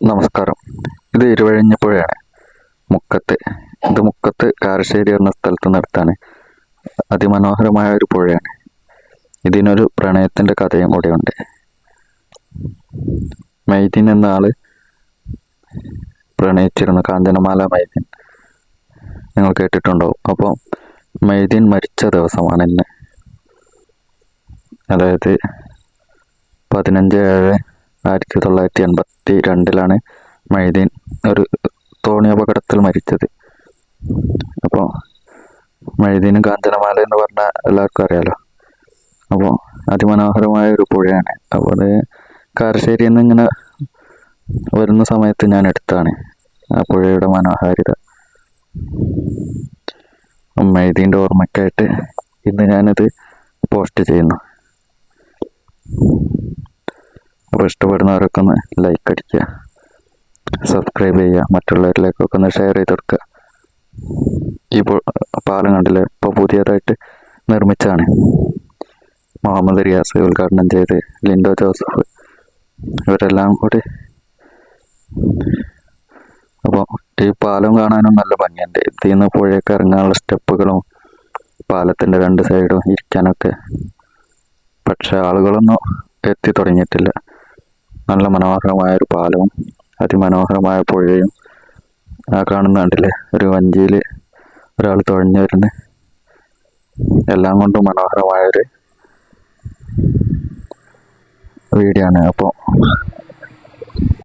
നമസ്കാരം. ഇത് ഇരുവഴിഞ്ഞപ്പുഴയാണ്. മുക്കത്ത് കാരശ്ശേരി എന്ന സ്ഥലത്ത് നിർത്താണ്. അതിമനോഹരമായ ഒരു പുഴയാണ്. ഇതിനൊരു പ്രണയത്തിൻ്റെ കഥയും കൂടെയുണ്ട്. മൈദീൻ എന്ന ആള് പ്രണയിച്ചിരുന്നു, കാഞ്ചനമാല മൈദീൻ. നിങ്ങൾ കേട്ടിട്ടുണ്ടാവും. അപ്പോൾ മൈദീൻ മരിച്ച ദിവസമാണ് ഇന്ന്. അതായത് 15/7/1982 മൈദീൻ ഒരു തോണി അപകടത്തിൽ മരിച്ചത്. അപ്പോൾ മൈദീനും കാഞ്ചനമാല എന്ന് പറഞ്ഞാൽ എല്ലാവർക്കും അറിയാലോ. അപ്പോൾ അതിമനോഹരമായ ഒരു പുഴയാണ്. അപ്പോൾ അത് കാരശ്ശേരിയിൽ നിന്ന് ഇങ്ങനെ വരുന്ന സമയത്ത് ഞാൻ എടുത്താണ് ആ പുഴയുടെ മനോഹാരിത. മൈദീൻ്റെ ഓർമ്മയ്ക്കായിട്ട് ഇന്ന് ഞാനത് പോസ്റ്റ് ചെയ്യുന്നു. അപ്പോൾ ഇഷ്ടപ്പെടുന്നവരൊക്കെ ഒന്ന് ലൈക്ക് അടിക്കുക, സബ്സ്ക്രൈബ് ചെയ്യുക, മറ്റുള്ളവരിലേക്കൊക്കെ ഒന്ന് ഷെയർ ചെയ്ത് കൊടുക്കുക. ഈ പാലം കണ്ടില്ലേ, ഇപ്പോൾ പുതിയതായിട്ട് നിർമ്മിച്ചാണ്. മുഹമ്മദ് റിയാസ് ഉദ്ഘാടനം ചെയ്ത്, ലിൻഡോ ജോസഫ്, ഇവരെല്ലാം കൂടി. അപ്പോൾ ഈ പാലം കാണാനും നല്ല ഭംഗിയുണ്ട്. ഇതിൽ നിന്ന് പുഴയൊക്കെ ഇറങ്ങാനുള്ള സ്റ്റെപ്പുകളും പാലത്തിൻ്റെ രണ്ട് സൈഡും ഇരിക്കാനൊക്കെ. പക്ഷെ ആളുകളൊന്നും എത്തി തുടങ്ങിയിട്ടില്ല. നല്ല മനോഹരമായൊരു പാലവും അതിമനോഹരമായ പുഴയും. ആ കാണുന്ന കണ്ടില്ലേ, ഒരു വഞ്ചിയിൽ ഒരാൾ തുഴഞ്ഞു വരുന്നത്. എല്ലാം കൊണ്ടും മനോഹരമായൊരു വീഡിയോ ആണ്. അപ്പോൾ